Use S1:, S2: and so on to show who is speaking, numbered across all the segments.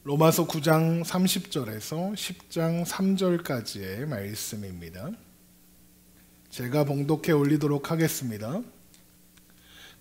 S1: 로마서 9장 30절에서 10장 3절까지의 말씀입니다. 제가 봉독해 올리도록 하겠습니다.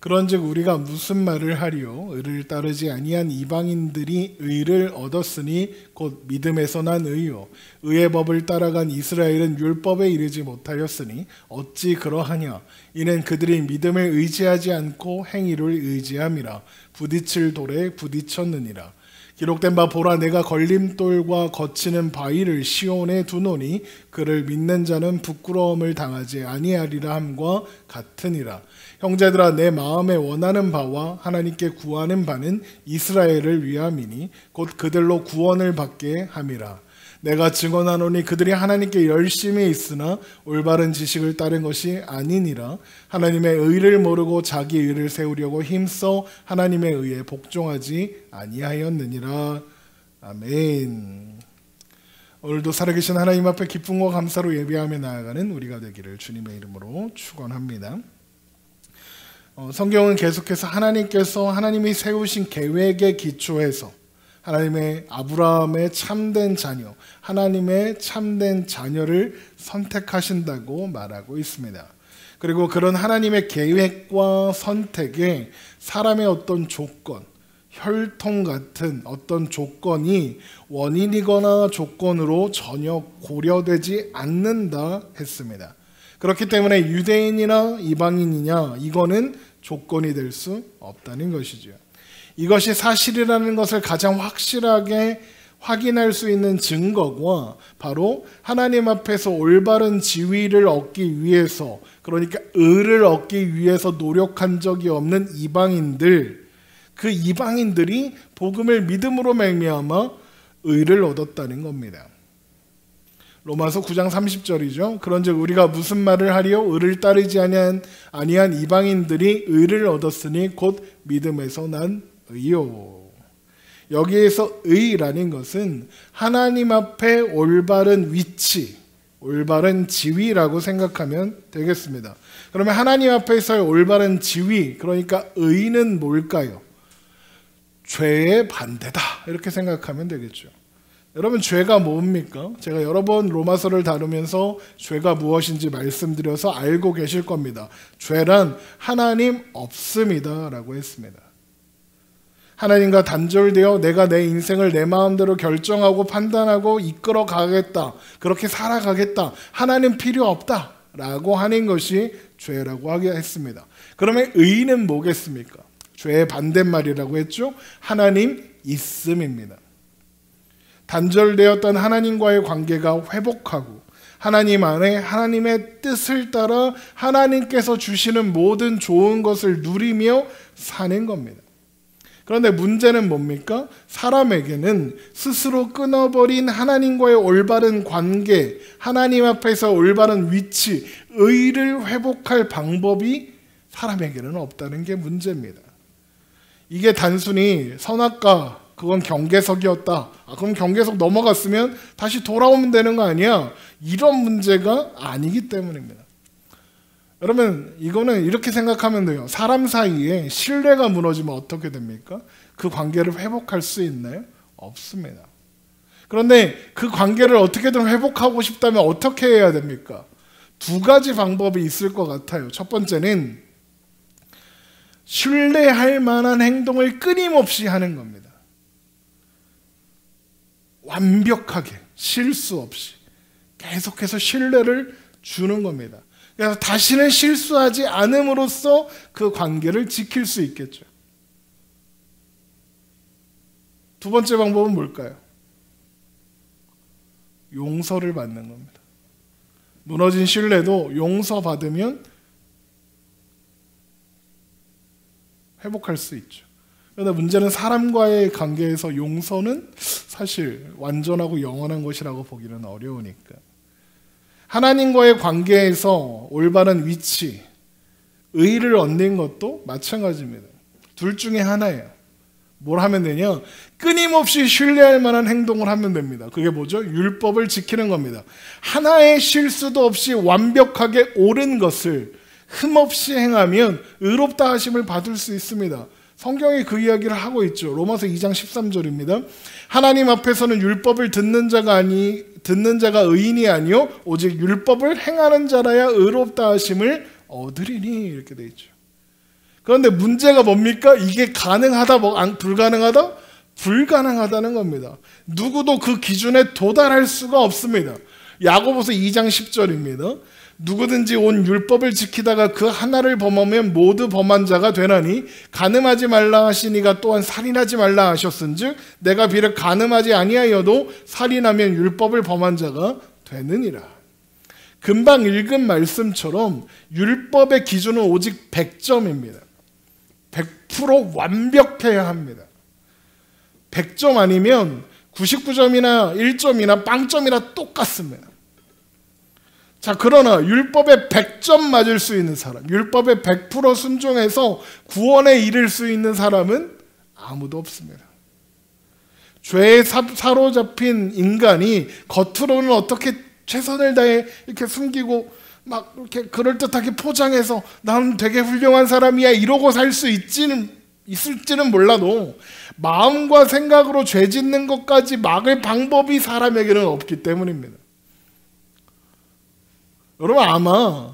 S1: 그런즉 우리가 무슨 말을 하리요? 의를 따르지 아니한 이방인들이 의를 얻었으니 곧 믿음에서 난 의요. 의의 법을 따라간 이스라엘은 율법에 이르지 못하였으니 어찌 그러하냐? 이는 그들이 믿음을 의지하지 않고 행위를 의지함이라. 부딪힐 돌에 부딪혔느니라. 기록된 바 보라, 내가 걸림돌과 거치는 바위를 시온에 두노니 그를 믿는 자는 부끄러움을 당하지 아니하리라 함과 같으니라. 형제들아, 내 마음에 원하는 바와 하나님께 구하는 바는 이스라엘을 위함이니 곧 그들로 구원을 받게 함이라. 내가 증언하노니 그들이 하나님께 열심히 있으나 올바른 지식을 따른 것이 아니니라. 하나님의 의를 모르고 자기 의를 세우려고 힘써 하나님의 의에 복종하지 아니하였느니라. 아멘. 오늘도 살아계신 하나님 앞에 기쁨과 감사로 예배하며 나아가는 우리가 되기를 주님의 이름으로 축원합니다. 성경은 계속해서 하나님이 세우신 계획에 기초해서 하나님의 아브라함의 참된 자녀, 하나님의 참된 자녀를 선택하신다고 말하고 있습니다. 그리고 그런 하나님의 계획과 선택에 사람의 어떤 조건, 혈통 같은 어떤 조건이 원인이거나 조건으로 전혀 고려되지 않는다 했습니다. 그렇기 때문에 유대인이나 이방인이냐, 이거는 조건이 될 수 없다는 것이죠. 이것이 사실이라는 것을 가장 확실하게 확인할 수 있는 증거가 바로 하나님 앞에서 올바른 지위를 얻기 위해서, 그러니까 의를 얻기 위해서 노력한 적이 없는 이방인들, 그 이방인들이 복음을 믿음으로 말미암아 의를 얻었다는 겁니다. 로마서 9장 30절이죠. 그런즉 우리가 무슨 말을 하리요? 의를 따르지 아니한 이방인들이 의를 얻었으니 곧 믿음에서 난 의요. 여기에서 의라는 것은 하나님 앞에 올바른 위치, 올바른 지위라고 생각하면 되겠습니다. 그러면 하나님 앞에서의 올바른 지위, 그러니까 의는 뭘까요? 죄의 반대다, 이렇게 생각하면 되겠죠. 여러분, 죄가 뭡니까? 제가 여러 번 로마서를 다루면서 죄가 무엇인지 말씀드려서 알고 계실 겁니다. 죄란 하나님 없음이다 라고 했습니다. 하나님과 단절되어 내가 내 인생을 내 마음대로 결정하고 판단하고 이끌어 가겠다, 그렇게 살아가겠다, 하나님 필요 없다 라고 하는 것이 죄라고 하게 했습니다. 그러면 의는 뭐겠습니까? 죄의 반대말이라고 했죠. 하나님 있음입니다. 단절되었던 하나님과의 관계가 회복하고 하나님 안에 하나님의 뜻을 따라 하나님께서 주시는 모든 좋은 것을 누리며 사는 겁니다. 그런데 문제는 뭡니까? 사람에게는 스스로 끊어버린 하나님과의 올바른 관계, 하나님 앞에서 올바른 위치, 의를 회복할 방법이 사람에게는 없다는 게 문제입니다. 이게 단순히 선악과 그건 경계석이었다, 그럼 경계석 넘어갔으면 다시 돌아오면 되는 거 아니야, 이런 문제가 아니기 때문입니다. 여러분, 이거는 이렇게 생각하면 돼요. 사람 사이에 신뢰가 무너지면 어떻게 됩니까? 그 관계를 회복할 수 있나요? 없습니다. 그런데 그 관계를 어떻게든 회복하고 싶다면 어떻게 해야 됩니까? 두 가지 방법이 있을 것 같아요. 첫 번째는 신뢰할 만한 행동을 끊임없이 하는 겁니다. 완벽하게, 실수 없이 계속해서 신뢰를 주는 겁니다. 그래서 다시는 실수하지 않음으로써 그 관계를 지킬 수 있겠죠. 두 번째 방법은 뭘까요? 용서를 받는 겁니다. 무너진 신뢰도 용서받으면 회복할 수 있죠. 그런데 문제는 사람과의 관계에서 용서는 사실 완전하고 영원한 것이라고 보기는 어려우니까. 하나님과의 관계에서 올바른 위치, 의를 얻는 것도 마찬가지입니다. 둘 중에 하나예요. 뭘 하면 되냐? 끊임없이 신뢰할 만한 행동을 하면 됩니다. 그게 뭐죠? 율법을 지키는 겁니다. 하나의 실수도 없이 완벽하게 옳은 것을 흠없이 행하면 의롭다 하심을 받을 수 있습니다. 성경이 그 이야기를 하고 있죠. 로마서 2장 13절입니다. 하나님 앞에서는 율법을 듣는 자가 의인이 아니요 오직 율법을 행하는 자라야 의롭다 하심을 얻으리니, 이렇게 돼 있죠. 그런데 문제가 뭡니까? 이게 가능하다, 불가능하다? 불가능하다는 겁니다. 누구도 그 기준에 도달할 수가 없습니다. 야고보서 2장 10절입니다. 누구든지 온 율법을 지키다가 그 하나를 범하면 모두 범한 자가 되나니 간음하지 말라 하시니가 또한 살인하지 말라 하셨은즉 내가 비록 간음하지 아니하여도 살인하면 율법을 범한 자가 되느니라. 금방 읽은 말씀처럼 율법의 기준은 오직 100점입니다. 100% 완벽해야 합니다. 100점 아니면 99점이나 1점이나 빵점이나 똑같습니다. 자, 그러나 율법에 100점 맞을 수 있는 사람, 율법에 100% 순종해서 구원에 이를 수 있는 사람은 아무도 없습니다. 죄에 사로잡힌 인간이 겉으로는 어떻게 최선을 다해 이렇게 숨기고 막 이렇게 그럴듯하게 포장해서 나는 되게 훌륭한 사람이야 이러고 살 수 있을지는 몰라도 마음과 생각으로 죄 짓는 것까지 막을 방법이 사람에게는 없기 때문입니다. 여러분, 아마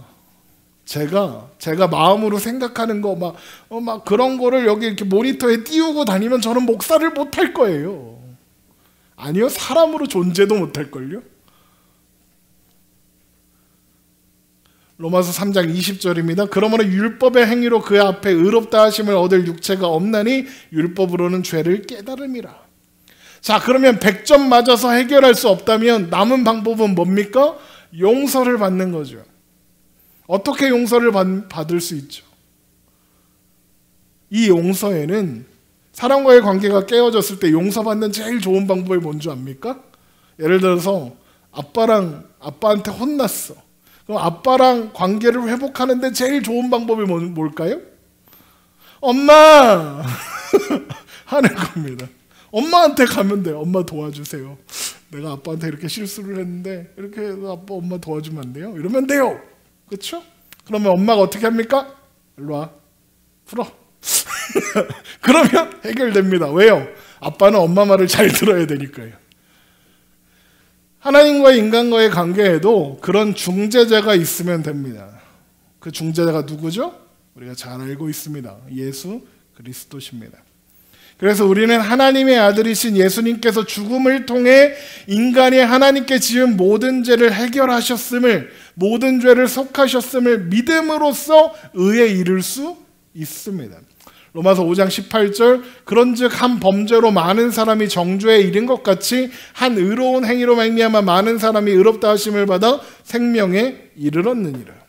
S1: 제가 마음으로 생각하는 거 막 그런 거를 여기 이렇게 모니터에 띄우고 다니면 저는 목사를 못 할 거예요. 아니요, 사람으로 존재도 못 할 걸요. 로마서 3장 20절입니다. 그러므로 율법의 행위로 그 앞에 의롭다 하심을 얻을 육체가 없나니 율법으로는 죄를 깨달음이라. 자, 그러면 100점 맞아서 해결할 수 없다면 남은 방법은 뭡니까? 용서를 받는 거죠. 어떻게 용서를 받을 수 있죠? 이 용서에는 사람과의 관계가 깨어졌을 때 용서받는 제일 좋은 방법이 뭔지 압니까? 예를 들어서 아빠한테 혼났어. 그럼 아빠랑 관계를 회복하는데 제일 좋은 방법이 뭘까요? 엄마! 하는 겁니다. 엄마한테 가면 돼요. 엄마 도와주세요. 내가 아빠한테 이렇게 실수를 했는데 이렇게 해서 아빠 엄마 도와주면 안 돼요? 이러면 돼요. 그렇죠? 그러면 엄마가 어떻게 합니까? 일로 와. 풀어. 그러면 해결됩니다. 왜요? 아빠는 엄마 말을 잘 들어야 되니까요. 하나님과 인간과의 관계에도 그런 중재자가 있으면 됩니다. 그 중재자가 누구죠? 우리가 잘 알고 있습니다. 예수 그리스도십니다. 그래서 우리는 하나님의 아들이신 예수님께서 죽음을 통해 인간이 하나님께 지은 모든 죄를 해결하셨음을, 모든 죄를 속하셨음을 믿음으로써 의에 이를 수 있습니다. 로마서 5장 18절 그런즉 한 범죄로 많은 사람이 정죄에 이른 것 같이 한 의로운 행위로 말미암아 많은 사람이 의롭다 하심을 받아 생명에 이르렀느니라.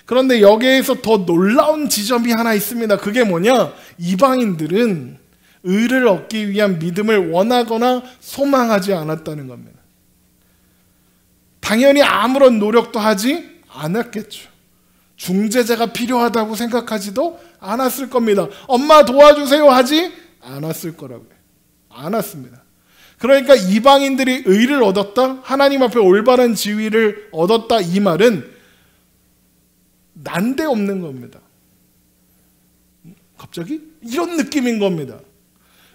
S1: 그런데 여기에서 더 놀라운 지점이 하나 있습니다. 그게 뭐냐? 이방인들은 의를 얻기 위한 믿음을 원하거나 소망하지 않았다는 겁니다. 당연히 아무런 노력도 하지 않았겠죠. 중재자가 필요하다고 생각하지도 않았을 겁니다. 엄마 도와주세요 하지 않았을 거라고요. 않았습니다. 그러니까 이방인들이 의를 얻었다, 하나님 앞에 올바른 지위를 얻었다, 이 말은 난데없는 겁니다. 갑자기 이런 느낌인 겁니다.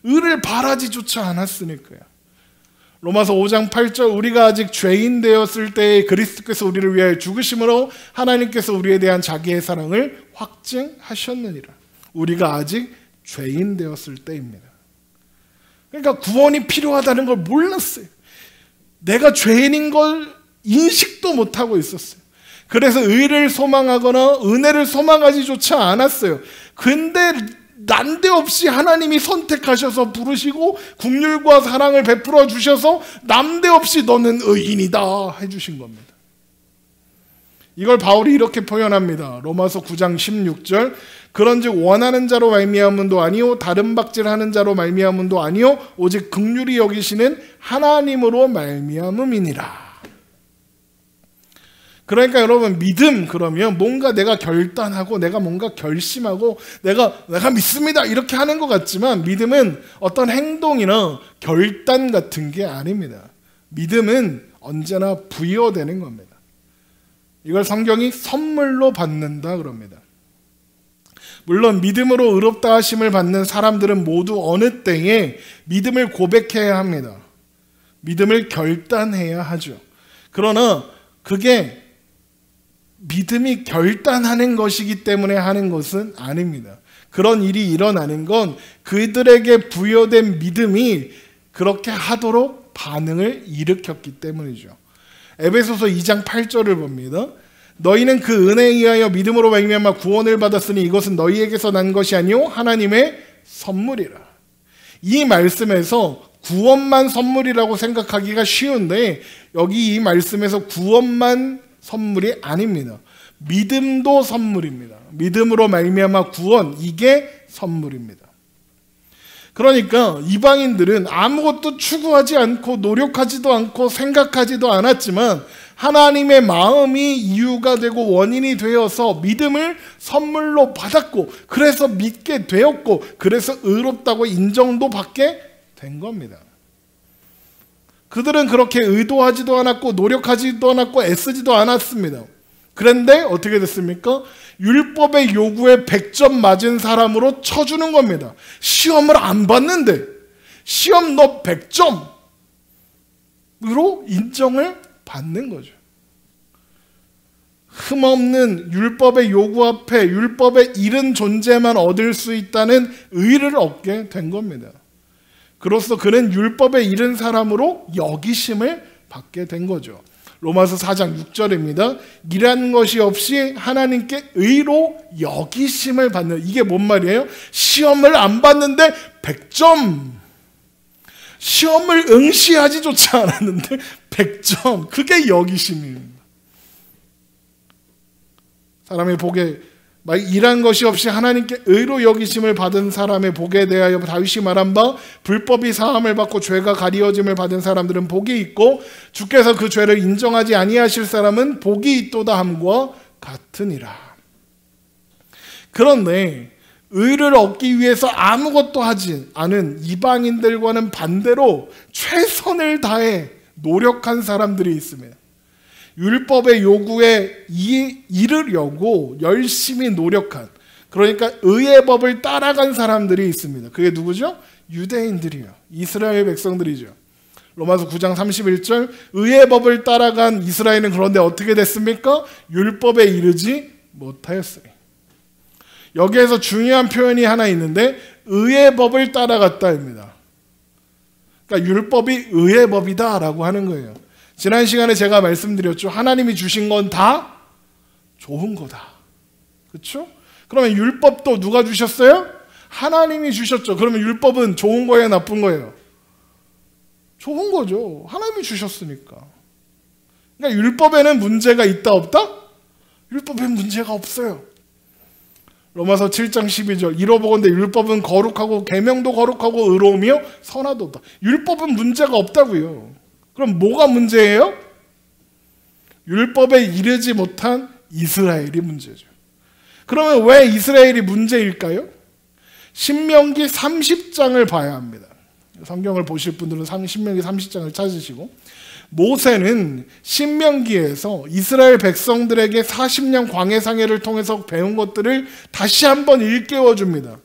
S1: 의를 바라지조차 않았으니까요. 로마서 5장 8절 우리가 아직 죄인 되었을 때에 그리스도께서 우리를 위하여 죽으심으로 하나님께서 우리에 대한 자기의 사랑을 확증하셨느니라. 우리가 아직 죄인 되었을 때입니다. 그러니까 구원이 필요하다는 걸 몰랐어요. 내가 죄인인 걸 인식도 못하고 있었어요. 그래서 의를 소망하거나 은혜를 소망하지조차 않았어요. 근데 난데없이 하나님이 선택하셔서 부르시고 긍휼과 사랑을 베풀어 주셔서 난데없이 너는 의인이다 해주신 겁니다. 이걸 바울이 이렇게 표현합니다. 로마서 9장 16절 그런즉 원하는 자로 말미암음도 아니요 다른 박질하는 자로 말미암음도 아니요 오직 긍휼히 여기시는 하나님으로 말미암음이니라. 그러니까 여러분 믿음 그러면 뭔가 내가 결단하고 내가 뭔가 결심하고 내가 믿습니다 이렇게 하는 것 같지만 믿음은 어떤 행동이나 결단 같은 게 아닙니다. 믿음은 언제나 부여되는 겁니다. 이걸 성경이 선물로 받는다 그럽니다. 물론 믿음으로 의롭다 하심을 받는 사람들은 모두 어느 때에 믿음을 고백해야 합니다. 믿음을 결단해야 하죠. 그러나 그게 믿음이 결단하는 것이기 때문에 하는 것은 아닙니다. 그런 일이 일어나는 건 그들에게 부여된 믿음이 그렇게 하도록 반응을 일으켰기 때문이죠. 에베소서 2장 8절을 봅니다. 너희는 그 은혜에 의하여 믿음으로 말미암아 구원을 받았으니 이것은 너희에게서 난 것이 아니요 하나님의 선물이라. 이 말씀에서 구원만 선물이라고 생각하기가 쉬운데 여기 이 말씀에서 구원만 선물이 아닙니다. 믿음도 선물입니다. 믿음으로 말미암아 구원, 이게 선물입니다. 그러니까 이방인들은 아무것도 추구하지 않고 노력하지도 않고 생각하지도 않았지만 하나님의 마음이 이유가 되고 원인이 되어서 믿음을 선물로 받았고 그래서 믿게 되었고 그래서 의롭다고 인정도 받게 된 겁니다. 그들은 그렇게 의도하지도 않았고 노력하지도 않았고 애쓰지도 않았습니다. 그런데 어떻게 됐습니까? 율법의 요구에 100점 맞은 사람으로 쳐주는 겁니다. 시험을 안 봤는데 시험 너 100점으로 인정을 받는 거죠. 흠없는 율법의 요구 앞에 율법의 이른 존재만 얻을 수 있다는 의를 얻게 된 겁니다. 그로써 그는 율법에 이른 사람으로 여기심을 받게 된 거죠. 로마서 4장 6절입니다. 일한 것이 없이 하나님께 의로 여기심을 받는, 이게 뭔 말이에요? 시험을 안 봤는데 100점, 시험을 응시하지조차 않았는데 100점, 그게 여기심입니다. 사람의 복에 일한 것이 없이 하나님께 의로 여기심을 받은 사람의 복에 대하여 다윗이 말한 바 불법이 사함을 받고 죄가 가리워짐을 받은 사람들은 복이 있고 주께서 그 죄를 인정하지 아니하실 사람은 복이 있도다 함과 같으니라. 그런데 의를 얻기 위해서 아무것도 하지 않은 이방인들과는 반대로 최선을 다해 노력한 사람들이 있습니다. 율법의 요구에 이르려고 열심히 노력한, 그러니까 의의 법을 따라간 사람들이 있습니다. 그게 누구죠? 유대인들이요. 이스라엘 백성들이죠. 로마서 9장 31절 의의 법을 따라간 이스라엘은 그런데 어떻게 됐습니까? 율법에 이르지 못하였으니. 여기에서 중요한 표현이 하나 있는데 의의 법을 따라갔다입니다. 그러니까 율법이 의의 법이다 라고 하는 거예요. 지난 시간에 제가 말씀드렸죠. 하나님이 주신 건 다 좋은 거다. 그렇죠? 그러면 율법도 누가 주셨어요? 하나님이 주셨죠. 그러면 율법은 좋은 거예요, 나쁜 거예요? 좋은 거죠. 하나님이 주셨으니까. 그러니까 율법에는 문제가 있다 없다? 율법엔 문제가 없어요. 로마서 7장 12절 이로보건대 율법은 거룩하고 계명도 거룩하고 의로우며 선하도다. 율법은 문제가 없다고요. 그럼 뭐가 문제예요? 율법에 이르지 못한 이스라엘이 문제죠. 그러면 왜 이스라엘이 문제일까요? 신명기 30장을 봐야 합니다. 성경을 보실 분들은 신명기 30장을 찾으시고, 모세는 신명기에서 이스라엘 백성들에게 40년 광야 생애를 통해서 배운 것들을 다시 한번 일깨워 줍니다.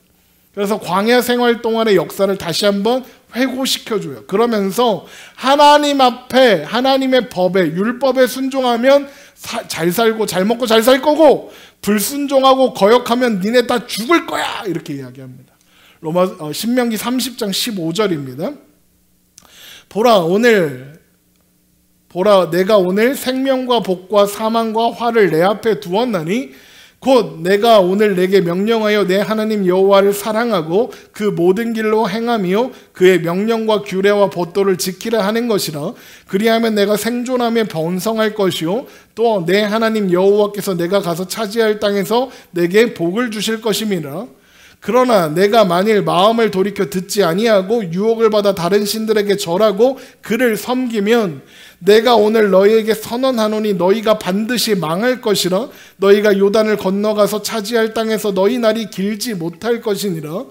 S1: 그래서 광야 생활 동안의 역사를 다시 한번 회고시켜줘요. 그러면서 하나님 앞에 하나님의 법에 율법에 순종하면 잘 살고 잘 먹고 잘 살 거고 불순종하고 거역하면 니네 다 죽을 거야 이렇게 이야기합니다. 신명기 30장 15절입니다. 보라 내가 오늘 생명과 복과 사망과 화를 내 앞에 두었나니 곧 내가 오늘 내게 명령하여 내 하나님 여호와를 사랑하고 그 모든 길로 행하며 그의 명령과 규례와 법도를 지키라 하는 것이라. 그리하면 내가 생존하며 번성할 것이요 또 내 하나님 여호와께서 내가 가서 차지할 땅에서 내게 복을 주실 것임이라. 그러나 내가 만일 마음을 돌이켜 듣지 아니하고 유혹을 받아 다른 신들에게 절하고 그를 섬기면 내가 오늘 너희에게 선언하노니 너희가 반드시 망할 것이라. 너희가 요단을 건너가서 차지할 땅에서 너희 날이 길지 못할 것이니라.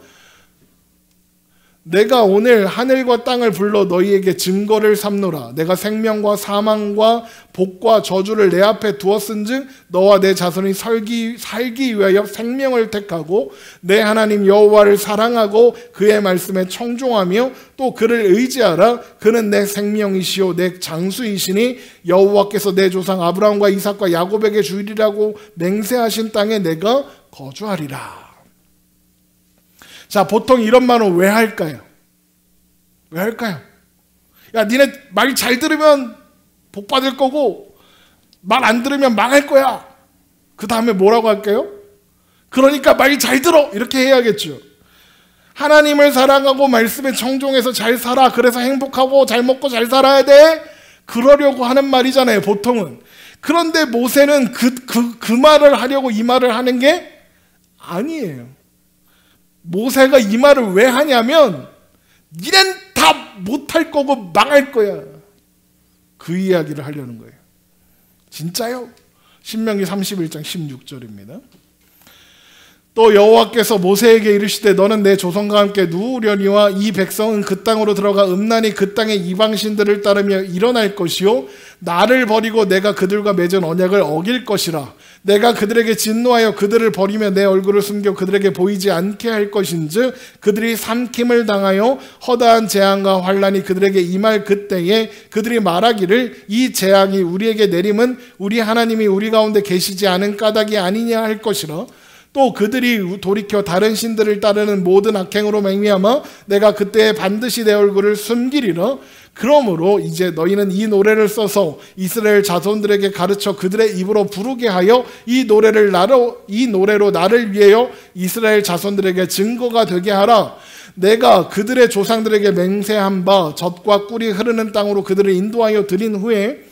S1: 내가 오늘 하늘과 땅을 불러 너희에게 증거를 삼노라. 내가 생명과 사망과 복과 저주를 내 앞에 두었은즉 너와 내 자손이 살기 위하여 생명을 택하고 내 하나님 여호와를 사랑하고 그의 말씀에 청종하며 또 그를 의지하라. 그는 내 생명이시요 내 장수이시니 여호와께서 내 조상 아브라함과 이삭과 야곱에게 주리라고 맹세하신 땅에 내가 거주하리라. 자, 보통 이런 말은 왜 할까요? 왜 할까요? 야, 니네 말 잘 들으면 복 받을 거고 말 안 들으면 망할 거야. 그 다음에 뭐라고 할까요? 그러니까 말 잘 들어, 이렇게 해야겠죠. 하나님을 사랑하고 말씀에 청종해서 잘 살아. 그래서 행복하고 잘 먹고 잘 살아야 돼. 그러려고 하는 말이잖아요, 보통은. 그런데 모세는 그 말을 하려고 이 말을 하는 게 아니에요. 모세가 이 말을 왜 하냐면 니넨 다 못할 거고 망할 거야. 그 이야기를 하려는 거예요. 진짜요? 신명기 31장 16절입니다. 또 여호와께서 모세에게 이르시되 너는 내 조상과 함께 누우려니와 이 백성은 그 땅으로 들어가 음란히 그 땅의 이방신들을 따르며 일어날 것이요 나를 버리고 내가 그들과 맺은 언약을 어길 것이라. 내가 그들에게 진노하여 그들을 버리며 내 얼굴을 숨겨 그들에게 보이지 않게 할 것인즉 그들이 삼킴을 당하여 허다한 재앙과 환난이 그들에게 임할 그때에 그들이 말하기를 이 재앙이 우리에게 내림은 우리 하나님이 우리 가운데 계시지 않은 까닭이 아니냐 할 것이라. 또 그들이 돌이켜 다른 신들을 따르는 모든 악행으로 맹미하며 내가 그때 반드시 내 얼굴을 숨기리라. 그러므로 이제 너희는 이 노래를 써서 이스라엘 자손들에게 가르쳐 그들의 입으로 부르게 하여 이 노래로 나를 위하여 이스라엘 자손들에게 증거가 되게 하라. 내가 그들의 조상들에게 맹세한 바 젖과 꿀이 흐르는 땅으로 그들을 인도하여 드린 후에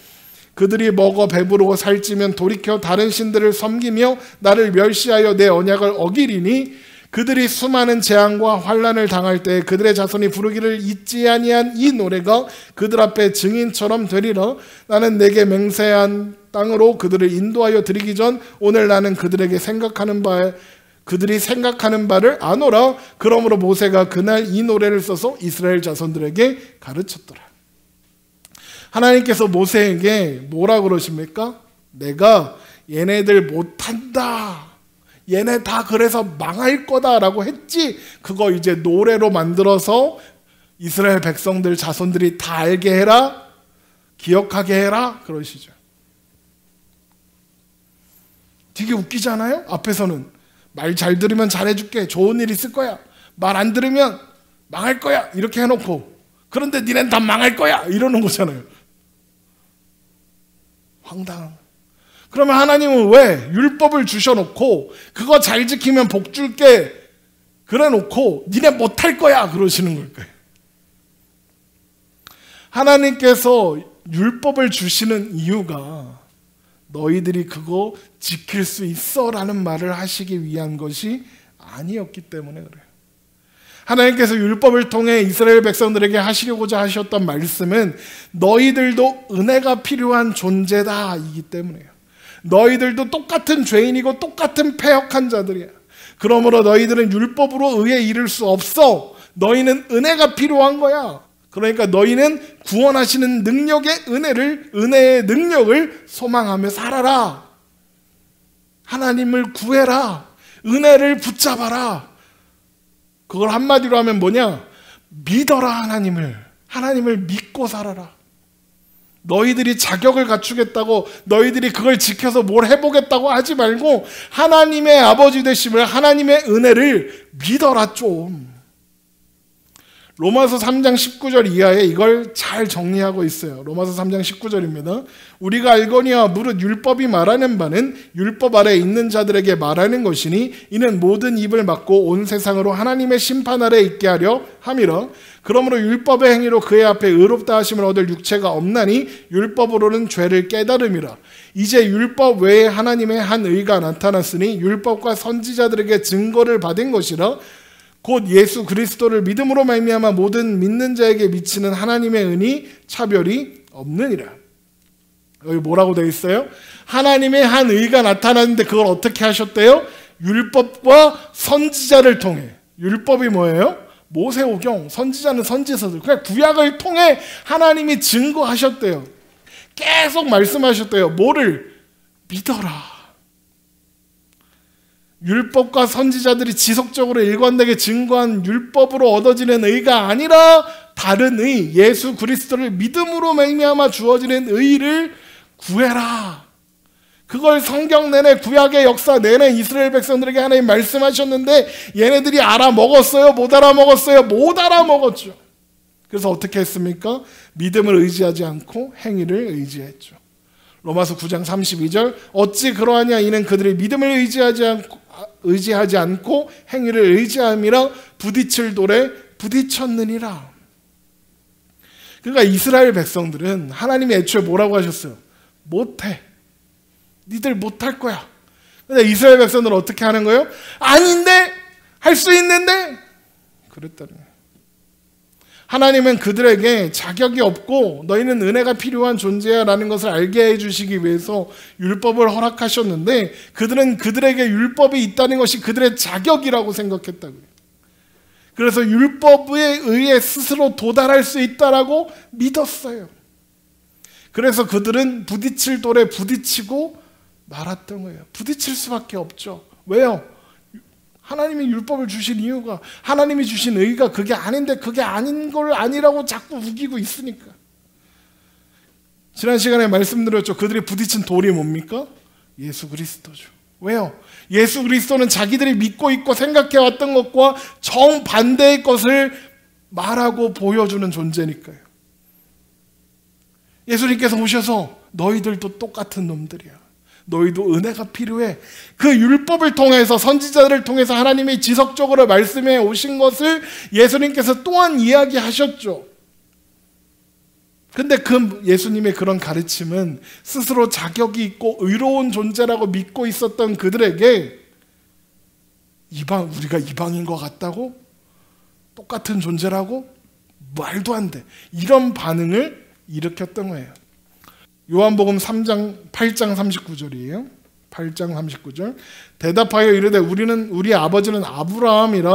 S1: 그들이 먹어 배부르고 살찌면 돌이켜 다른 신들을 섬기며 나를 멸시하여 내 언약을 어기리니 그들이 수많은 재앙과 환난을 당할 때 그들의 자손이 부르기를 잊지 아니한 이 노래가 그들 앞에 증인처럼 되리라. 나는 내게 맹세한 땅으로 그들을 인도하여 드리기 전 오늘 나는 그들이 생각하는 바를 아노라. 그러므로 모세가 그날 이 노래를 써서 이스라엘 자손들에게 가르쳤더라. 하나님께서 모세에게 뭐라 그러십니까? 내가 얘네들 못한다, 얘네 다 그래서 망할 거다라고 했지. 그거 이제 노래로 만들어서 이스라엘 백성들 자손들이 다 알게 해라, 기억하게 해라 그러시죠. 되게 웃기잖아요. 앞에서는 말 잘 들으면 잘해줄게, 좋은 일 있을 거야, 말 안 들으면 망할 거야 이렇게 해놓고, 그런데 니넨 다 망할 거야 이러는 거잖아요. 황당한. 그러면 하나님은 왜 율법을 주셔놓고 그거 잘 지키면 복 줄게 그래놓고 니네 못할 거야 그러시는 걸까요? 하나님께서 율법을 주시는 이유가 너희들이 그거 지킬 수 있어 라는 말을 하시기 위한 것이 아니었기 때문에 그래요. 하나님께서 율법을 통해 이스라엘 백성들에게 하시려고자 하셨던 말씀은 너희들도 은혜가 필요한 존재다 이기 때문에요. 너희들도 똑같은 죄인이고 똑같은 패역한 자들이야. 그러므로 너희들은 율법으로 의에 이를 수 없어. 너희는 은혜가 필요한 거야. 그러니까 너희는 구원하시는 은혜의 능력을 소망하며 살아라. 하나님을 구해라. 은혜를 붙잡아라. 그걸 한마디로 하면 뭐냐? 믿어라. 하나님을 믿고 살아라. 너희들이 자격을 갖추겠다고, 너희들이 그걸 지켜서 뭘 해보겠다고 하지 말고 하나님의 아버지 되심을, 하나님의 은혜를 믿어라 좀. 로마서 3장 19절 이하에 이걸 잘 정리하고 있어요. 로마서 3장 19절입니다. 우리가 알거니와 무릇 율법이 말하는 바는 율법 아래 있는 자들에게 말하는 것이니 이는 모든 입을 막고 온 세상으로 하나님의 심판 아래 있게 하려 함이라. 그러므로 율법의 행위로 그의 앞에 의롭다 하심을 얻을 육체가 없나니 율법으로는 죄를 깨달음이라. 이제 율법 외에 하나님의 한 의가 나타났으니 율법과 선지자들에게 증거를 받은 것이라. 곧 예수 그리스도를 믿음으로 말미암아 모든 믿는 자에게 미치는 하나님의 은이 차별이 없느니라. 여기 뭐라고 되어 있어요? 하나님의 한 의가 나타났는데 그걸 어떻게 하셨대요? 율법과 선지자를 통해. 율법이 뭐예요? 모세오경, 선지자는 선지서들, 그냥 구약을 통해 하나님이 증거하셨대요. 계속 말씀하셨대요. 뭐를? 믿어라. 율법과 선지자들이 지속적으로 일관되게 증거한 율법으로 얻어지는 의가 아니라 다른 의, 예수 그리스도를 믿음으로 말미암아 주어지는 의를 구해라. 그걸 성경 내내, 구약의 역사 내내 이스라엘 백성들에게 하나님 말씀하셨는데 얘네들이 알아먹었어요? 못 알아먹었어요? 못 알아먹었죠. 그래서 어떻게 했습니까? 믿음을 의지하지 않고 행위를 의지했죠. 로마서 9장 32절, 어찌 그러하냐? 이는 그들이 믿음을 의지하지 않고 행위를 의지함이라 부딪힐 돌에 부딪혔느니라. 그러니까 이스라엘 백성들은 하나님이 애초에 뭐라고 하셨어요? 못해. 니들 못할 거야. 근데 이스라엘 백성들은 어떻게 하는 거예요? 아닌데? 할 수 있는데? 그랬다는 거예요. 하나님은 그들에게 자격이 없고 너희는 은혜가 필요한 존재야 라는 것을 알게 해주시기 위해서 율법을 허락하셨는데 그들은 그들에게 율법이 있다는 것이 그들의 자격이라고 생각했다고요. 그래서 율법에 의해 스스로 도달할 수 있다라고 믿었어요. 그래서 그들은 부딪힐 돌에 부딪히고 말았던 거예요. 부딪힐 수밖에 없죠. 왜요? 하나님이 율법을 주신 이유가, 하나님이 주신 의가 그게 아닌데 그게 아닌 걸 아니라고 자꾸 우기고 있으니까. 지난 시간에 말씀드렸죠. 그들이 부딪힌 돌이 뭡니까? 예수 그리스도죠. 왜요? 예수 그리스도는 자기들이 믿고 있고 생각해왔던 것과 정반대의 것을 말하고 보여주는 존재니까요. 예수님께서 오셔서 너희들도 똑같은 놈들이야. 너희도 은혜가 필요해. 그 율법을 통해서, 선지자들을 통해서 하나님이 지속적으로 말씀해 오신 것을 예수님께서 또한 이야기하셨죠. 근데 그 예수님의 그런 가르침은 스스로 자격이 있고 의로운 존재라고 믿고 있었던 그들에게 우리가 이방인 것 같다고? 똑같은 존재라고? 말도 안 돼. 이런 반응을 일으켰던 거예요. 요한복음 8장 39절이에요. 8장 39절. 대답하여 이르되 우리 아버지는 아브라함이라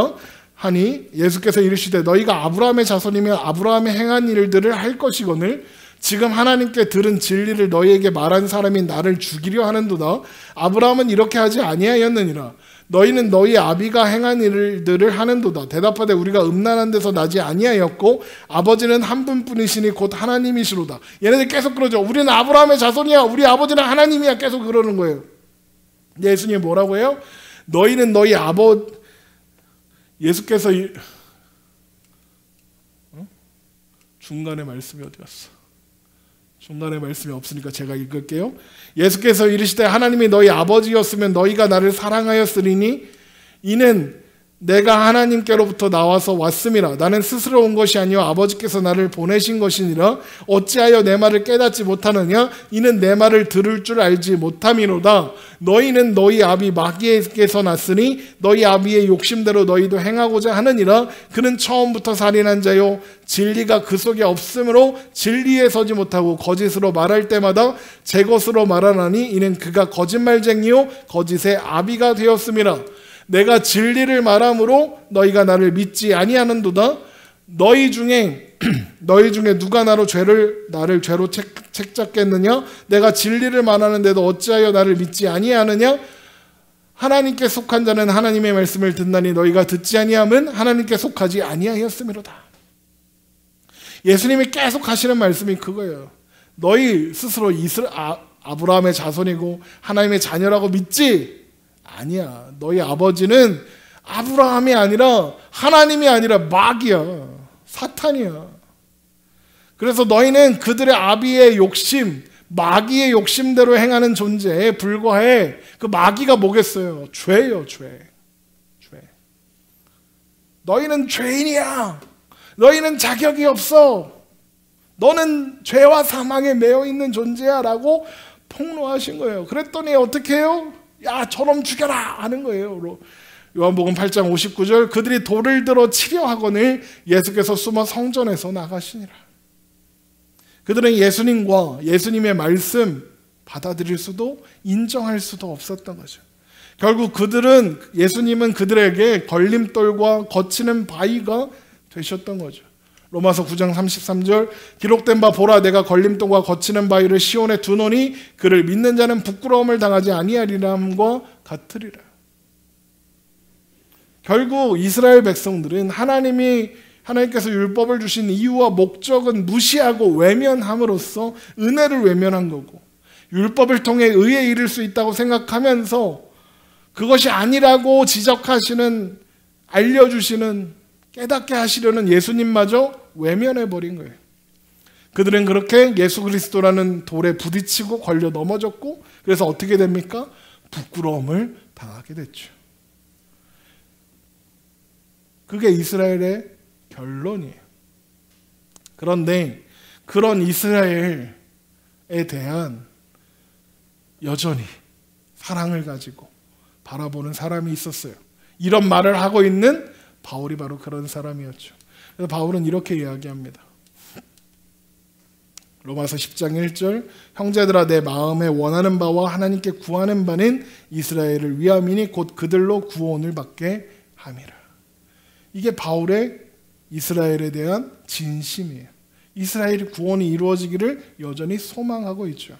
S1: 하니 예수께서 이르시되 너희가 아브라함의 자손이면 아브라함의 행한 일들을 할 것이거늘 지금 하나님께 들은 진리를 너희에게 말한 사람이 나를 죽이려 하는도다. 아브라함은 이렇게 하지 아니하였느니라. 너희는 너희 아비가 행한 일들을 하는도다. 대답하되 우리가 음란한 데서 나지 아니하였고 아버지는 한 분뿐이시니 곧 하나님이시로다. 얘네들 계속 그러죠. 우리는 아브라함의 자손이야. 우리 아버지는 하나님이야. 계속 그러는 거예요. 예수님이 뭐라고 해요? 너희는 너희 예수께서 중간에 말씀이 어디 갔어? 중간에 말씀이 없으니까 제가 읽을게요. 예수께서 이르시되 하나님이 너희 아버지였으면 너희가 나를 사랑하였으리니 이는 내가 하나님께로부터 나와서 왔음이라. 나는 스스로 온 것이 아니요 아버지께서 나를 보내신 것이니라. 어찌하여 내 말을 깨닫지 못하느냐? 이는 내 말을 들을 줄 알지 못함이로다. 너희는 너희 아비 마귀에게서 났으니 너희 아비의 욕심대로 너희도 행하고자 하느니라. 그는 처음부터 살인한 자요 진리가 그 속에 없으므로 진리에 서지 못하고 거짓으로 말할 때마다 제 것으로 말하나니 이는 그가 거짓말쟁이요 거짓의 아비가 되었음이라. 내가 진리를 말함으로 너희가 나를 믿지 아니하는도다. 너희 중에 누가 나를 죄로 책잡겠느냐? 내가 진리를 말하는데도 어찌하여 나를 믿지 아니하느냐? 하나님께 속한 자는 하나님의 말씀을 듣나니 너희가 듣지 아니함은 하나님께 속하지 아니하였음이로다. 예수님이 계속 하시는 말씀이 그거예요. 너희 스스로 아브라함의 자손이고 하나님의 자녀라고 믿지? 아니야. 너희 아버지는 아브라함이 아니라 하나님이 아니라 마귀야. 사탄이야. 그래서 너희는 그들의 아비의 욕심, 마귀의 욕심대로 행하는 존재에 불과해. 그 마귀가 뭐겠어요? 죄예요, 죄. 너희는 죄인이야. 너희는 자격이 없어. 너는 죄와 사망에 매여 있는 존재야 라고 폭로하신 거예요. 그랬더니 어떻게 해요? 야, 저놈 죽여라 하는 거예요. 요한복음 8장 59절 그들이 돌을 들어 치려 하거늘 예수께서 숨어 성전에서 나가시니라. 그들은 예수님과 예수님의 말씀 받아들일 수도 인정할 수도 없었던 거죠. 결국 예수님은 그들에게 걸림돌과 거치는 바위가 되셨던 거죠. 로마서 9장 33절 기록된 바 보라 내가 걸림돌과 거치는 바위를 시온에 두노니 그를 믿는 자는 부끄러움을 당하지 아니하리라 함과 같으리라. 결국 이스라엘 백성들은 하나님께서 율법을 주신 이유와 목적은 무시하고 외면함으로써 은혜를 외면한 거고, 율법을 통해 의에 이를 수 있다고 생각하면서 그것이 아니라고 지적하시는, 알려주시는, 깨닫게 하시려는 예수님마저 외면해버린 거예요. 그들은 그렇게 예수 그리스도라는 돌에 부딪히고 걸려 넘어졌고, 그래서 어떻게 됩니까? 부끄러움을 당하게 됐죠. 그게 이스라엘의 결론이에요. 그런데 그런 이스라엘에 대한 여전히 사랑을 가지고 바라보는 사람이 있었어요. 이런 말을 하고 있는 바울이 바로 그런 사람이었죠. 그래서 바울은 이렇게 이야기합니다. 로마서 10장 1절 형제들아 내 마음에 원하는 바와 하나님께 구하는 바는 이스라엘을 위함이니 곧 그들로 구원을 받게 함이라. 이게 바울의 이스라엘에 대한 진심이에요. 이스라엘의 구원이 이루어지기를 여전히 소망하고 있죠.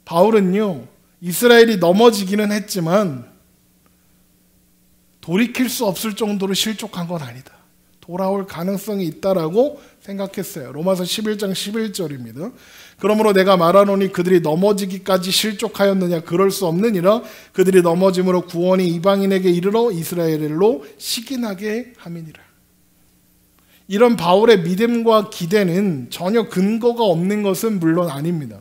S1: 바울은요, 이스라엘이 넘어지기는 했지만 돌이킬 수 없을 정도로 실족한 건 아니다. 돌아올 가능성이 있다라고 생각했어요. 로마서 11장 11절입니다. 그러므로 내가 말하노니 그들이 넘어지기까지 실족하였느냐? 그럴 수 없느니라. 그들이 넘어짐으로 구원이 이방인에게 이르러 이스라엘로 식인하게 함이니라. 이런 바울의 믿음과 기대는 전혀 근거가 없는 것은 물론 아닙니다.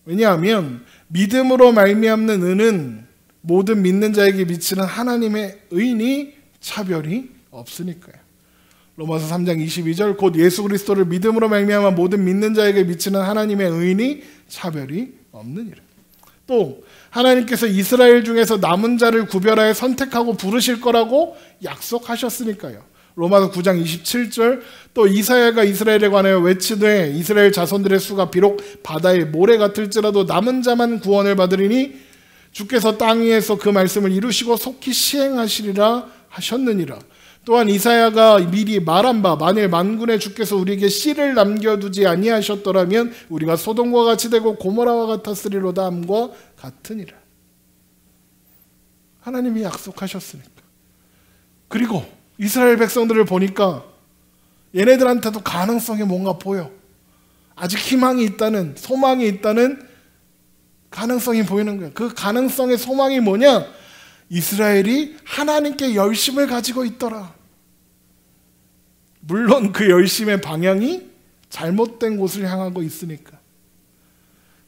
S1: 왜냐하면 믿음으로 말미암는 의는 모든 믿는 자에게 미치는 하나님의 의니 차별이 없으니까요. 로마서 3장 22절 곧 예수 그리스도를 믿음으로 말미암아 모든 믿는 자에게 미치는 하나님의 의니 차별이 없느니라. 또 하나님께서 이스라엘 중에서 남은 자를 구별하여 선택하고 부르실 거라고 약속하셨으니까요. 로마서 9장 27절 또 이사야가 이스라엘에 관하여 외치되 이스라엘 자손들의 수가 비록 바다의 모래 같을지라도 남은 자만 구원을 받으리니 주께서 땅 위에서 그 말씀을 이루시고 속히 시행하시리라 하셨느니라. 또한 이사야가 미리 말한 바 만일 만군의 주께서 우리에게 씨를 남겨두지 아니하셨더라면 우리가 소돔과 같이 되고 고모라와 같았으리로다 함과 같으니라. 하나님이 약속하셨으니까. 그리고 이스라엘 백성들을 보니까 얘네들한테도 가능성이 뭔가 보여. 아직 희망이 있다는, 소망이 있다는 가능성이 보이는 거야. 그 가능성의 소망이 뭐냐? 이스라엘이 하나님께 열심을 가지고 있더라. 물론 그 열심의 방향이 잘못된 곳을 향하고 있으니까.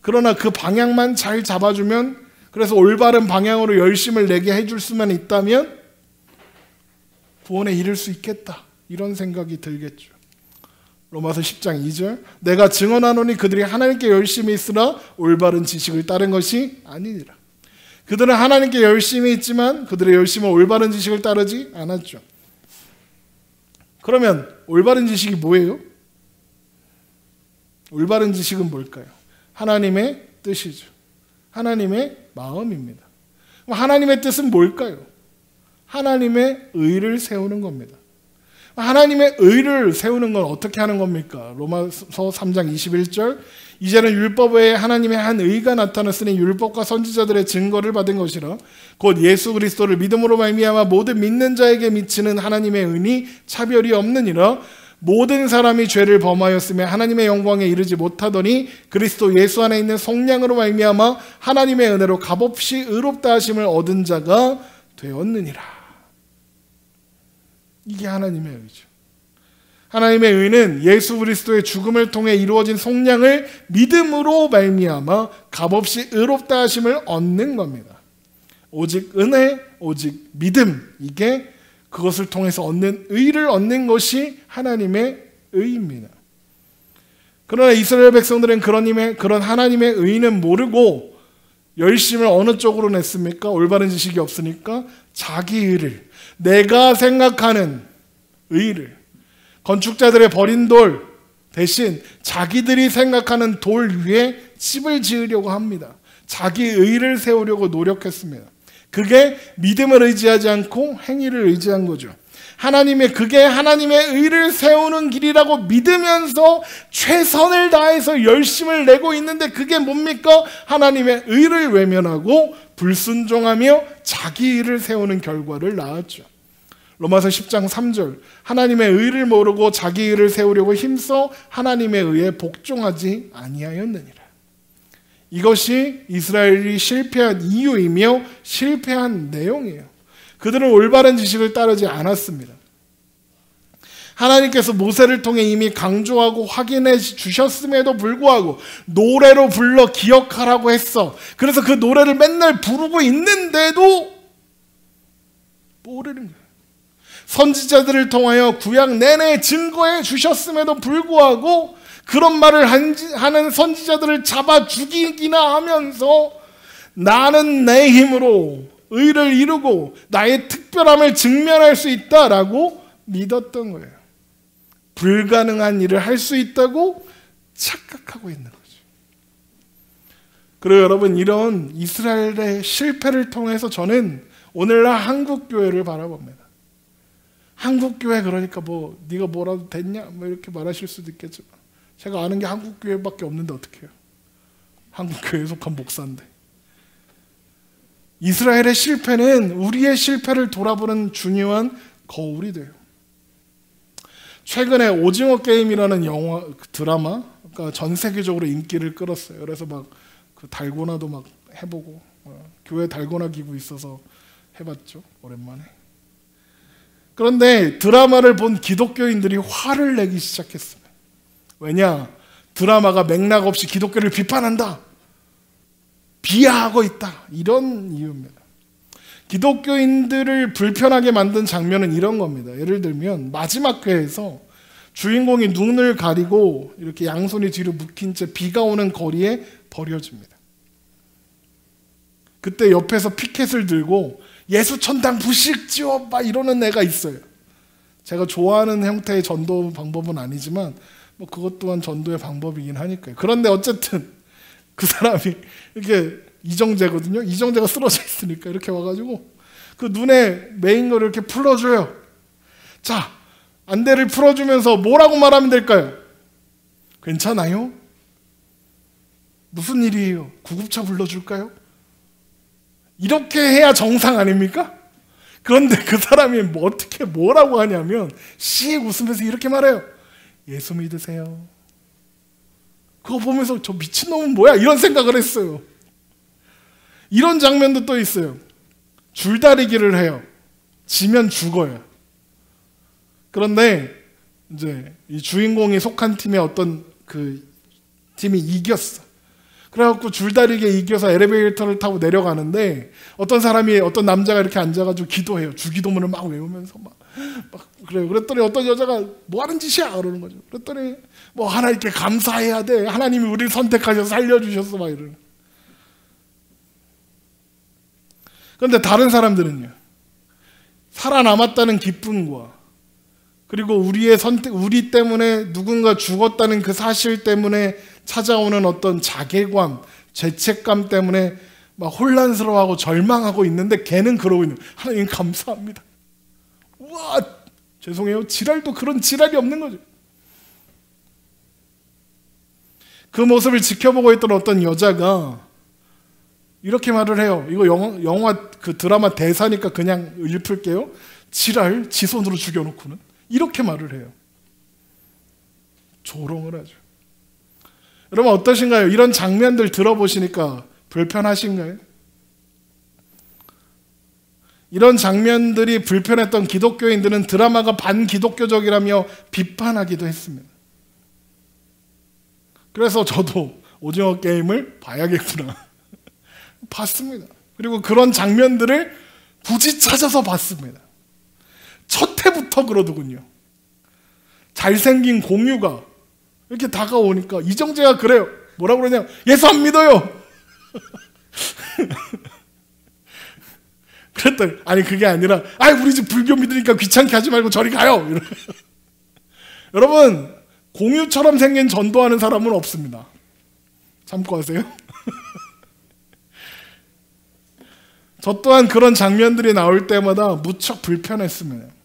S1: 그러나 그 방향만 잘 잡아주면, 그래서 올바른 방향으로 열심을 내게 해줄 수만 있다면 구원에 이를 수 있겠다. 이런 생각이 들겠죠. 로마서 10장 2절 내가 증언하노니 그들이 하나님께 열심히 있으나 올바른 지식을 따른 것이 아니니라. 그들은 하나님께 열심히 있지만 그들의 열심은 올바른 지식을 따르지 않았죠. 그러면 올바른 지식이 뭐예요? 올바른 지식은 뭘까요? 하나님의 뜻이죠. 하나님의 마음입니다. 하나님의 뜻은 뭘까요? 하나님의 의를 세우는 겁니다. 하나님의 의를 세우는 건 어떻게 하는 겁니까? 로마서 3장 21절 이제는 율법 외에 하나님의 한 의가 나타났으니 율법과 선지자들의 증거를 받은 것이라 곧 예수 그리스도를 믿음으로 말미암아 모든 믿는 자에게 미치는 하나님의 은이 차별이 없느니라. 모든 사람이 죄를 범하였으며 하나님의 영광에 이르지 못하더니 그리스도 예수 안에 있는 속량으로 말미암아 하나님의 은혜로 값없이 의롭다 하심을 얻은 자가 되었느니라. 이게 하나님의 의죠. 하나님의 의는 예수 그리스도의 죽음을 통해 이루어진 속량을 믿음으로 말미암아 값없이 의롭다 하심을 얻는 겁니다. 오직 은혜, 오직 믿음, 이게 그것을 통해서 얻는 의를 얻는 것이 하나님의 의입니다. 그러나 이스라엘 백성들은 그런 하나님의 의는 모르고 열심을 어느 쪽으로 냈습니까? 올바른 지식이 없으니까 자기 의를, 내가 생각하는 의를, 건축자들의 버린 돌 대신 자기들이 생각하는 돌 위에 집을 지으려고 합니다. 자기 의를 세우려고 노력했습니다. 그게 믿음을 의지하지 않고 행위를 의지한 거죠. 그게 하나님의 의를 세우는 길이라고 믿으면서 최선을 다해서 열심을 내고 있는데 그게 뭡니까? 하나님의 의를 외면하고 불순종하며 자기 의를 세우는 결과를 낳았죠. 로마서 10장 3절, 하나님의 의를 모르고 자기 의를 세우려고 힘써 하나님의 의에 복종하지 아니하였느니라. 이것이 이스라엘이 실패한 이유이며 실패한 내용이에요. 그들은 올바른 지식을 따르지 않았습니다. 하나님께서 모세를 통해 이미 강조하고 확인해 주셨음에도 불구하고 노래로 불러 기억하라고 했어. 그래서 그 노래를 맨날 부르고 있는데도 모르는 거예요. 선지자들을 통하여 구약 내내 증거해 주셨음에도 불구하고 그런 말을 하는 선지자들을 잡아 죽이기나 하면서 나는 내 힘으로 의를 이루고 나의 특별함을 증명할 수 있다라고 믿었던 거예요. 불가능한 일을 할 수 있다고 착각하고 있는 거죠. 그리고 여러분, 이런 이스라엘의 실패를 통해서 저는 오늘날 한국교회를 바라봅니다. 한국교회 그러니까 뭐 네가 뭐라도 됐냐? 뭐 이렇게 말하실 수도 있겠지만 제가 아는 게 한국교회밖에 없는데 어떡해요? 한국교회에 속한 목사인데. 이스라엘의 실패는 우리의 실패를 돌아보는 중요한 거울이 돼요. 최근에 오징어 게임이라는 영화, 드라마가 전 세계적으로 인기를 끌었어요. 그래서 막 그 달고나도 막 해보고, 교회 달고나 기구 있어서 해봤죠. 오랜만에. 그런데 드라마를 본 기독교인들이 화를 내기 시작했습니다. 왜냐? 드라마가 맥락 없이 기독교를 비판한다. 비하하고 있다. 이런 이유입니다. 기독교인들을 불편하게 만든 장면은 이런 겁니다. 예를 들면 마지막 회에서 주인공이 눈을 가리고 이렇게 양손이 뒤로 묶인 채 비가 오는 거리에 버려집니다. 그때 옆에서 피켓을 들고 예수 천당 부식지어 막 이러는 애가 있어요. 제가 좋아하는 형태의 전도 방법은 아니지만 뭐 그것 또한 전도의 방법이긴 하니까요. 그런데 어쨌든 그 사람이 이렇게 이정재거든요. 이정재가 쓰러져 있으니까 이렇게 와가지고 그 눈에 메인 거를 이렇게 풀어줘요. 자, 안대를 풀어주면서 뭐라고 말하면 될까요? 괜찮아요? 무슨 일이에요? 구급차 불러줄까요? 이렇게 해야 정상 아닙니까? 그런데 그 사람이 어떻게 뭐라고 하냐면 씩 웃으면서 이렇게 말해요. 예수 믿으세요. 그거 보면서 저 미친놈은 뭐야? 이런 생각을 했어요. 이런 장면도 또 있어요. 줄다리기를 해요. 지면 죽어요. 그런데 이제 이 주인공이 속한 팀의 어떤 그 팀이 이겼어. 그래갖고 줄다리기에 이겨서 엘리베이터를 타고 내려가는데 어떤 남자가 이렇게 앉아가지고 기도해요. 주기도문을 막 외우면서 막 그래요. 그랬더니 어떤 여자가 뭐 하는 짓이야? 그러는 거죠. 그랬더니 뭐 하나님께 감사해야 돼. 하나님이 우리를 선택하셔서 살려주셨어. 막 이러는. 그런데 다른 사람들은요. 살아남았다는 기쁨과 그리고 우리 때문에 누군가 죽었다는 그 사실 때문에 찾아오는 어떤 자괴감, 죄책감 때문에 막 혼란스러워하고 절망하고 있는데 걔는 그러고 있는 거예요. 하나님 감사합니다. 우와, 죄송해요. 지랄도 그런 지랄이 없는 거죠. 그 모습을 지켜보고 있던 어떤 여자가 이렇게 말을 해요. 이거 영화 그 드라마 대사니까 그냥 읊을게요. 지랄, 지 손으로 죽여놓고는. 이렇게 말을 해요. 조롱을 하죠. 여러분 어떠신가요? 이런 장면들 들어보시니까 불편하신가요? 이런 장면들이 불편했던 기독교인들은 드라마가 반기독교적이라며 비판하기도 했습니다. 그래서 저도 오징어 게임을 봐야겠구나. 봤습니다. 그리고 그런 장면들을 굳이 찾아서 봤습니다. 첫 해부터 그러더군요. 잘생긴 공유가 이렇게 다가오니까 이정재가 그래요. 뭐라고 그러냐? 예수 안 믿어요. 그랬더니 아니 그게 아니라 우리 집 불교 믿으니까 귀찮게 하지 말고 저리 가요. 여러분 공유처럼 생긴 전도하는 사람은 없습니다. 참고하세요. 저 또한 그런 장면들이 나올 때마다 무척 불편했습니다.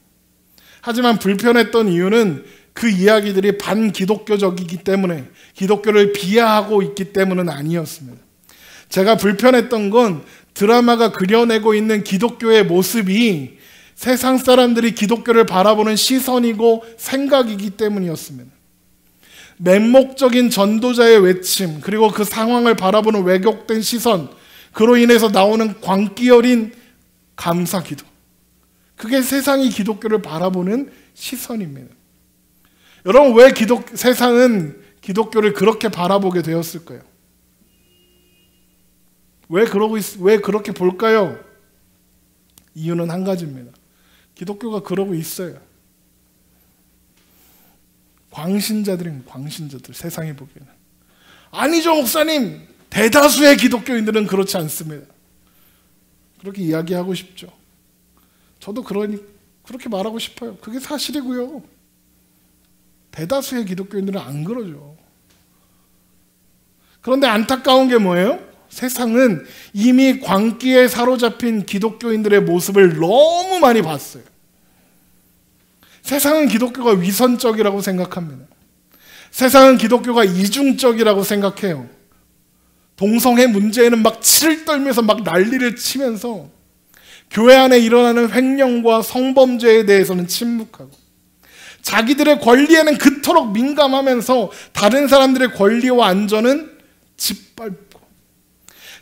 S1: 하지만 불편했던 이유는 그 이야기들이 반기독교적이기 때문에, 기독교를 비하하고 있기 때문은 아니었습니다. 제가 불편했던 건 드라마가 그려내고 있는 기독교의 모습이 세상 사람들이 기독교를 바라보는 시선이고 생각이기 때문이었습니다. 맹목적인 전도자의 외침, 그리고 그 상황을 바라보는 왜곡된 시선, 그로 인해서 나오는 광기 어린 감사기도, 그게 세상이 기독교를 바라보는 시선입니다. 여러분, 왜 세상은 기독교를 그렇게 바라보게 되었을까요? 왜 그렇게 볼까요? 이유는 한 가지입니다. 기독교가 그러고 있어요. 광신자들, 세상이 보기에는. 아니죠, 목사님. 대다수의 기독교인들은 그렇지 않습니다. 그렇게 이야기하고 싶죠. 저도 그렇게 말하고 싶어요. 그게 사실이고요. 대다수의 기독교인들은 안 그러죠. 그런데 안타까운 게 뭐예요? 세상은 이미 광기에 사로잡힌 기독교인들의 모습을 너무 많이 봤어요. 세상은 기독교가 위선적이라고 생각합니다. 세상은 기독교가 이중적이라고 생각해요. 동성애 문제에는 막 치를 떨면서 막 난리를 치면서 교회 안에 일어나는 횡령과 성범죄에 대해서는 침묵하고, 자기들의 권리에는 그토록 민감하면서 다른 사람들의 권리와 안전은 짓밟고,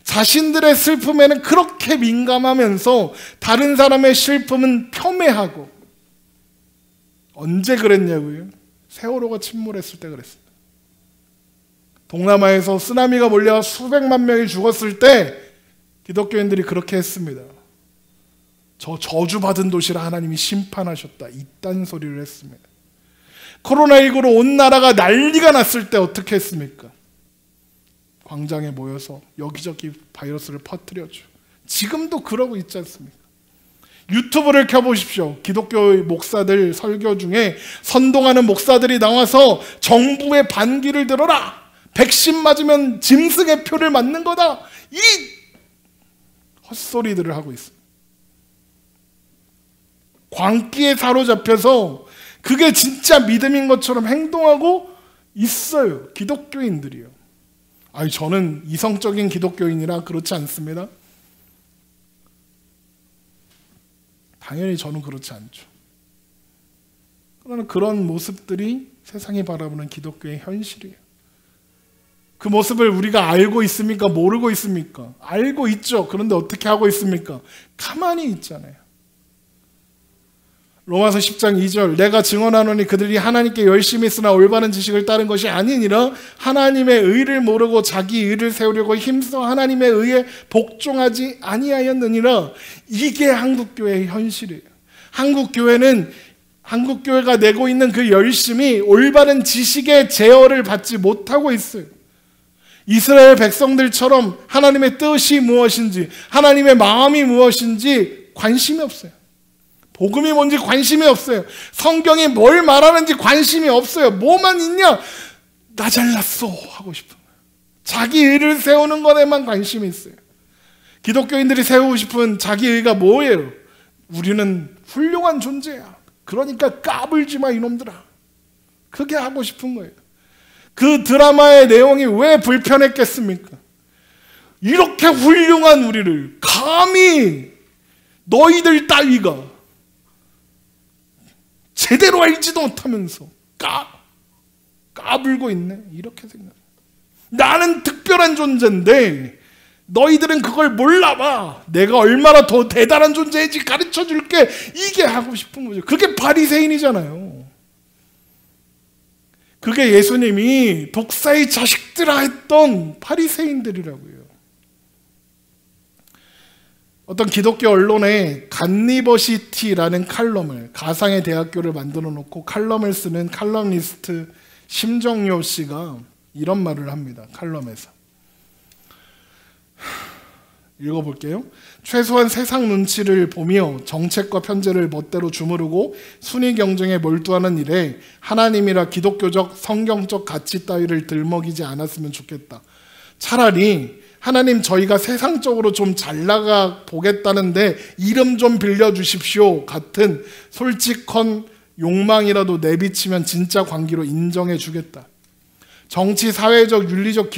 S1: 자신들의 슬픔에는 그렇게 민감하면서 다른 사람의 슬픔은 폄훼하고. 언제 그랬냐고요? 세월호가 침몰했을 때 그랬습니다. 동남아에서 쓰나미가 몰려와 수백만 명이 죽었을 때 기독교인들이 그렇게 했습니다. 저 저주받은 도시를 하나님이 심판하셨다, 이딴 소리를 했습니다. 코로나19로 온 나라가 난리가 났을 때 어떻게 했습니까? 광장에 모여서 여기저기 바이러스를 퍼뜨렸죠. 지금도 그러고 있지 않습니까? 유튜브를 켜보십시오. 기독교 목사들 설교 중에 선동하는 목사들이 나와서 정부의 반기를 들어라, 백신 맞으면 짐승의 표를 맞는 거다, 이 헛소리들을 하고 있습니다. 광기에 사로잡혀서 그게 진짜 믿음인 것처럼 행동하고 있어요. 기독교인들이요. 아니, 저는 이성적인 기독교인이라 그렇지 않습니다. 당연히 저는 그렇지 않죠. 그러나 그런 모습들이 세상이 바라보는 기독교의 현실이에요. 그 모습을 우리가 알고 있습니까? 모르고 있습니까? 알고 있죠. 그런데 어떻게 하고 있습니까? 가만히 있잖아요. 로마서 10장 2절, 내가 증언하노니 그들이 하나님께 열심히 쓰나 올바른 지식을 따른 것이 아니니라. 하나님의 의를 모르고 자기 의를 세우려고 힘써 하나님의 의에 복종하지 아니하였느니라. 이게 한국교회의 현실이에요. 한국교회가 내고 있는 그 열심이 올바른 지식의 제어를 받지 못하고 있어요. 이스라엘 백성들처럼 하나님의 뜻이 무엇인지, 하나님의 마음이 무엇인지 관심이 없어요. 복음이 뭔지 관심이 없어요. 성경이 뭘 말하는지 관심이 없어요. 뭐만 있냐? 나 잘났어 하고 싶은 거예요. 자기 의를 세우는 것에만 관심이 있어요. 기독교인들이 세우고 싶은 자기 의가 뭐예요? 우리는 훌륭한 존재야. 그러니까 까불지 마 이놈들아. 그게 하고 싶은 거예요. 그 드라마의 내용이 왜 불편했겠습니까? 이렇게 훌륭한 우리를 감히 너희들 따위가 제대로 알지도 못하면서 까불고 있네, 이렇게 생각해요. 나는 특별한 존재인데 너희들은 그걸 몰라봐. 내가 얼마나 더 대단한 존재인지 가르쳐 줄게. 이게 하고 싶은 거죠. 그게 바리새인이잖아요. 그게 예수님이 독사의 자식들아 했던 바리새인들이라고요. 어떤 기독교 언론에 갓리버시티라는 칼럼을, 가상의 대학교를 만들어 놓고 칼럼을 쓰는 칼럼니스트 심정요 씨가 이런 말을 합니다. 칼럼에서. 읽어볼게요. 최소한 세상 눈치를 보며 정책과 편제를 멋대로 주무르고 순위 경쟁에 몰두하는 일에 하나님이라 기독교적 성경적 가치 따위를 들먹이지 않았으면 좋겠다. 차라리 하나님, 저희가 세상적으로 좀 잘 나가 보겠다는데 이름 좀 빌려주십시오 같은 솔직한 욕망이라도 내비치면 진짜 관계로 인정해 주겠다. 정치, 사회적, 윤리적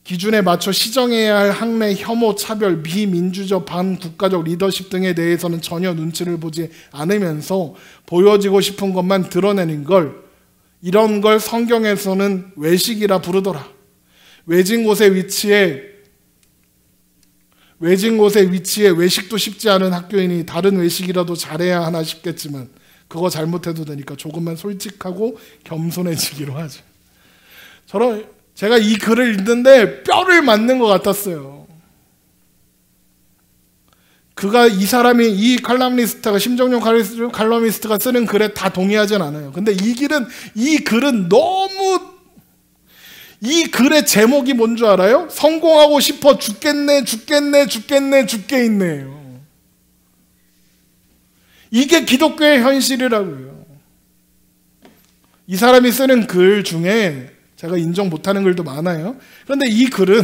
S1: 기준에 맞춰 시정해야 할 학내, 혐오, 차별, 비민주적, 반국가적 리더십 등에 대해서는 전혀 눈치를 보지 않으면서 보여지고 싶은 것만 드러내는 걸, 이런 걸 성경에서는 외식이라 부르더라. 외진 곳에 위치해 외식도 쉽지 않은 학교이니 다른 외식이라도 잘해야 하나 싶겠지만 그거 잘못해도 되니까 조금만 솔직하고 겸손해지기로 하죠. 제가 이 글을 읽는데 뼈를 맞는 것 같았어요. 이 사람이, 이 칼럼니스트가, 심정용 칼럼니스트가 쓰는 글에 다 동의하진 않아요. 근데 이 글은 너무, 이 글의 제목이 뭔 줄 알아요? 성공하고 싶어 죽겠네, 죽겠네, 죽겠네, 죽겠네요. 이게 기독교의 현실이라고요. 이 사람이 쓰는 글 중에 제가 인정 못하는 글도 많아요. 그런데 이 글은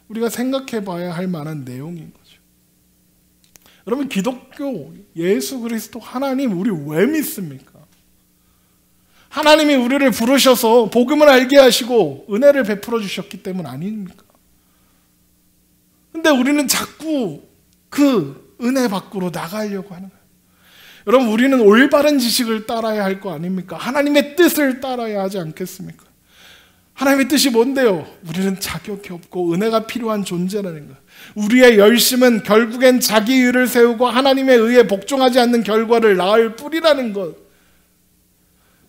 S1: 우리가 생각해 봐야 할 만한 내용인 거죠. 여러분, 기독교, 예수 그리스도, 하나님, 우리 왜 믿습니까? 하나님이 우리를 부르셔서 복음을 알게 하시고 은혜를 베풀어 주셨기 때문 아닙니까? 근데 우리는 자꾸 그 은혜 밖으로 나가려고 하는 거예요. 여러분, 우리는 올바른 지식을 따라야 할 거 아닙니까? 하나님의 뜻을 따라야 하지 않겠습니까? 하나님의 뜻이 뭔데요? 우리는 자격이 없고 은혜가 필요한 존재라는 거예요. 우리의 열심은 결국엔 자기 의를 세우고 하나님의 의에 복종하지 않는 결과를 낳을 뿐이라는 것.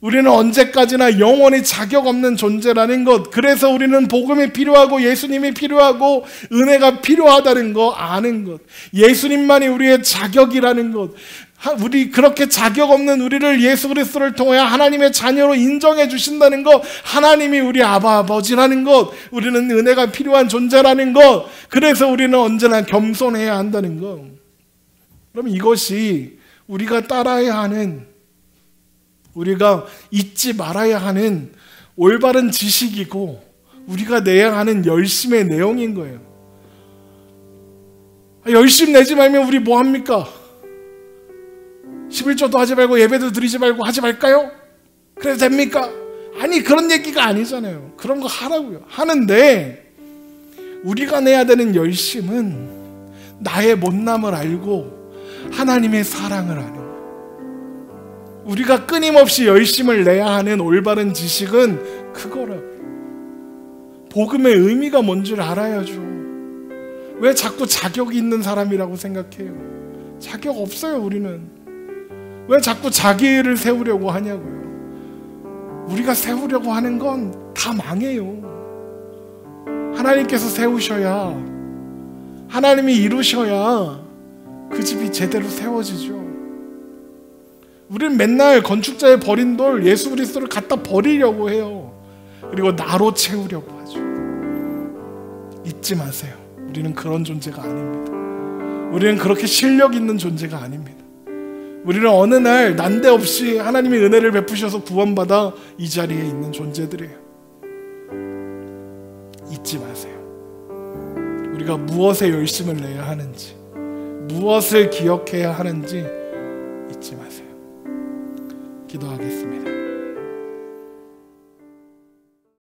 S1: 우리는 언제까지나 영원히 자격 없는 존재라는 것. 그래서 우리는 복음이 필요하고 예수님이 필요하고 은혜가 필요하다는 거 아는 것. 예수님만이 우리의 자격이라는 것. 우리 그렇게 자격 없는 우리를 예수 그리스도를 통해 하나님의 자녀로 인정해 주신다는 것, 하나님이 우리 아버지라는 것, 우리는 은혜가 필요한 존재라는 것, 그래서 우리는 언제나 겸손해야 한다는 것. 그럼 이것이 우리가 따라야 하는, 우리가 잊지 말아야 하는 올바른 지식이고 우리가 내야 하는 열심의 내용인 거예요. 열심 내지 말면 우리 뭐 합니까? 11조도 하지 말고 예배도 드리지 말고 하지 말까요? 그래도 됩니까? 아니, 그런 얘기가 아니잖아요. 그런 거 하라고요. 하는데 우리가 내야 되는 열심은 나의 못남을 알고 하나님의 사랑을 아는 거예요. 우리가 끊임없이 열심을 내야 하는 올바른 지식은 그거라고요. 복음의 의미가 뭔지를 알아야죠. 왜 자꾸 자격이 있는 사람이라고 생각해요? 자격 없어요, 우리는. 왜 자꾸 자기를 세우려고 하냐고요. 우리가 세우려고 하는 건 다 망해요. 하나님께서 세우셔야, 하나님이 이루셔야 그 집이 제대로 세워지죠. 우리는 맨날 건축자의 버린 돌, 예수 그리스도를 갖다 버리려고 해요. 그리고 나로 채우려고 하죠. 잊지 마세요. 우리는 그런 존재가 아닙니다. 우리는 그렇게 실력 있는 존재가 아닙니다. 우리는 어느 날 난데없이 하나님의 은혜를 베푸셔서 구원받아 이 자리에 있는 존재들이에요. 잊지 마세요. 우리가 무엇에 열심을 내야 하는지, 무엇을 기억해야 하는지 잊지 마세요. 기도하겠습니다.